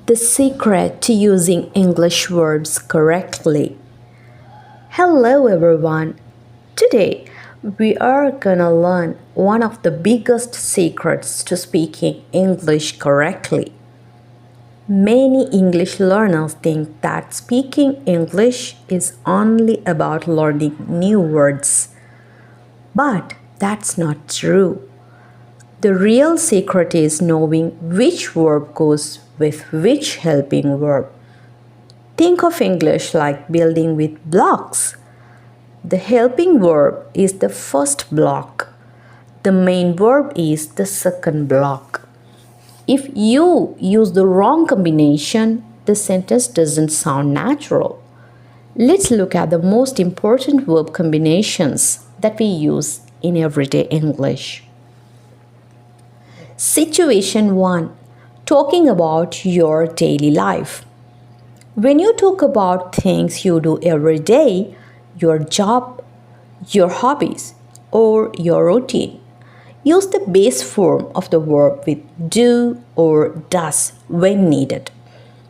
The secret to using English verbs correctly. Hello everyone. Today we are gonna learn one of the biggest secrets to speaking English correctly. Many English learners think that speaking English is only about learning new words. But that's not true. The real secret is knowing which verb goes with which helping verb. Think of English like building with blocks. The helping verb is the first block. The main verb is the second block. If you use the wrong combination, the sentence doesn't sound natural. Let's look at the most important verb combinations that we use in everyday English. Situation 1. Talking about your daily life. When you talk about things you do every day, your job, your hobbies, or your routine, use the base form of the verb with do or does when needed.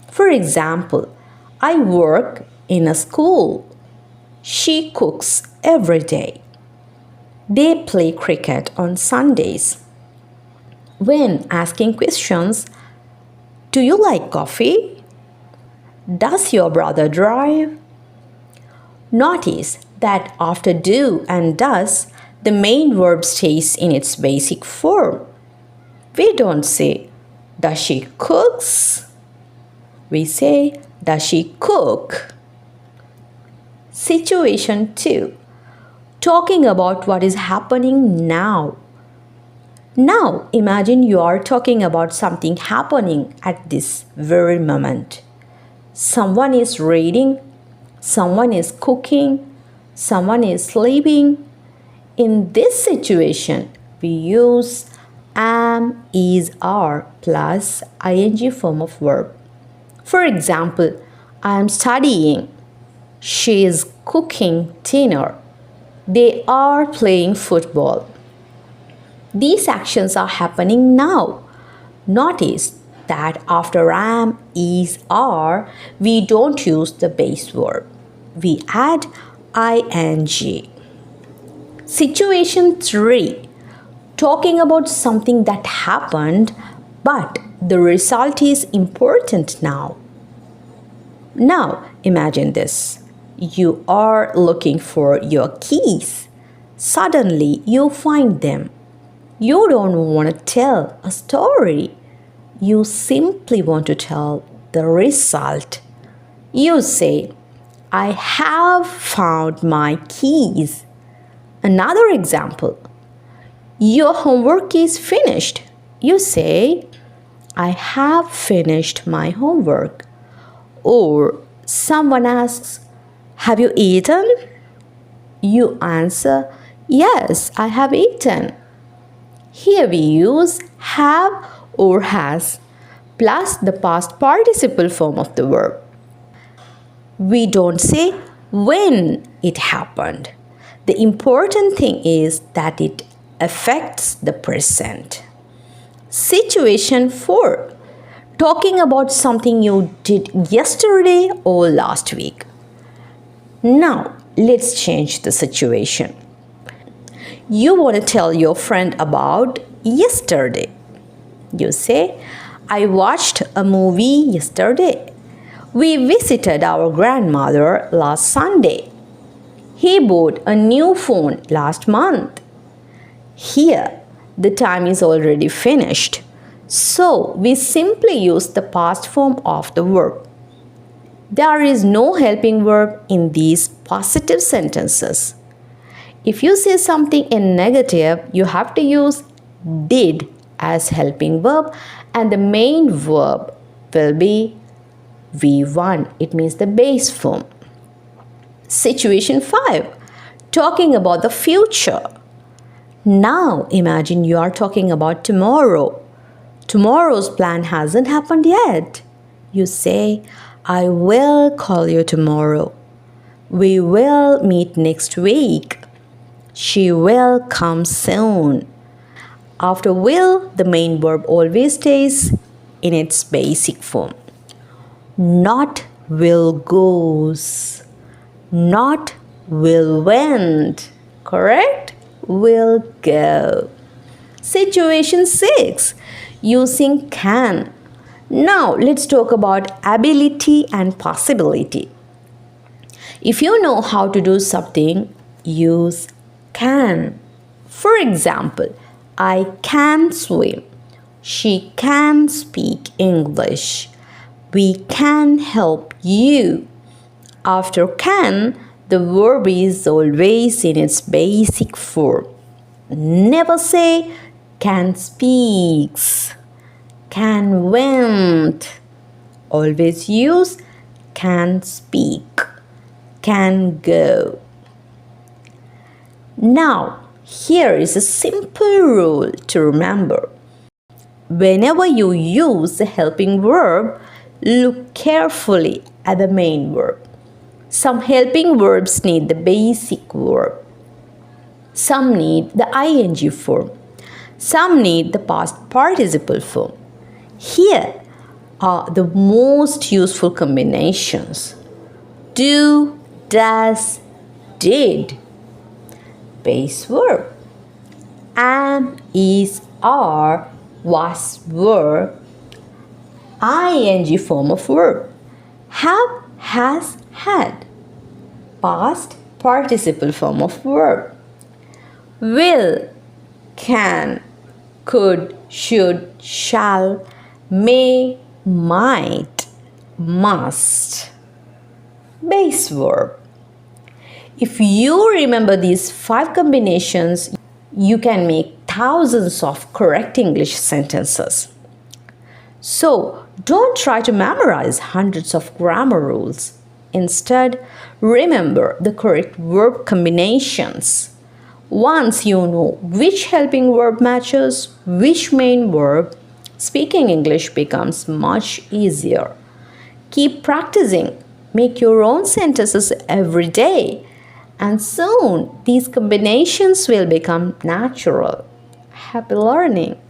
For example, I work in a school. She cooks every day. They play cricket on Sundays. When asking questions, do you like coffee? Does your brother drive? Notice that after do and does, the main verb stays in its basic form. We don't say, does she cooks? We say, does she cook? Situation 2. Talking about what is happening now. Now, imagine you are talking about something happening at this very moment. Someone is reading, someone is cooking, someone is sleeping. In this situation, we use am, is, are plus ing form of verb. For example, I am studying. She is cooking dinner. They are playing football. These actions are happening now. Notice that after am, is, are, we don't use the base verb. We add ing. Situation 3. Talking about something that happened, but the result is important now. Now, imagine this. You are looking for your keys. Suddenly, you find them. You don't want to tell a story. You simply want to tell the result. You say, I have found my keys. Another example. Your homework is finished. You say, I have finished my homework. Or someone asks, have you eaten? You answer, yes, I have eaten. Here we use have or has plus the past participle form of the verb. We don't say when it happened. The important thing is that it affects the present. Situation 4. Talking about something you did yesterday or last week. Now, let's change the situation. You want to tell your friend about yesterday. You say, I watched a movie yesterday. We visited our grandmother last Sunday. He bought a new phone last month. Here, the time is already finished. So, we simply use the past form of the verb. There is no helping verb in these positive sentences. If you say something in negative, you have to use did as helping verb and the main verb will be V1. It means the base form. Situation 5. Talking about the future. Now imagine you are talking about tomorrow. Tomorrow's plan hasn't happened yet. You say, I will call you tomorrow. We will meet next week. She will come soon. After will, the main verb always stays in its basic form. Not will goes. Not will went. Correct? Will go. Situation 6. Using can. Now let's talk about ability and possibility. If you know how to do something, use can. For example, I can swim. She can speak English. We can help you. After can, the verb is always in its basic form. Never say can speaks, can went. Always use can speak, can go. Now, here is a simple rule to remember. Whenever you use a helping verb, look carefully at the main verb. Some helping verbs need the basic verb. Some need the ing form. Some need the past participle form. Here are the most useful combinations. Do, does, did. Base verb. Am, is, are, was, were. Ing form of verb. Have, has, had. Past participle form of verb. Will, can, could, should, shall, may, might, must. Base verb. If you remember these 5 combinations, you can make thousands of correct English sentences. So, don't try to memorize hundreds of grammar rules. Instead, remember the correct verb combinations. Once you know which helping verb matches which main verb, speaking English becomes much easier. Keep practicing. Make your own sentences every day. And soon, these combinations will become natural. Happy learning!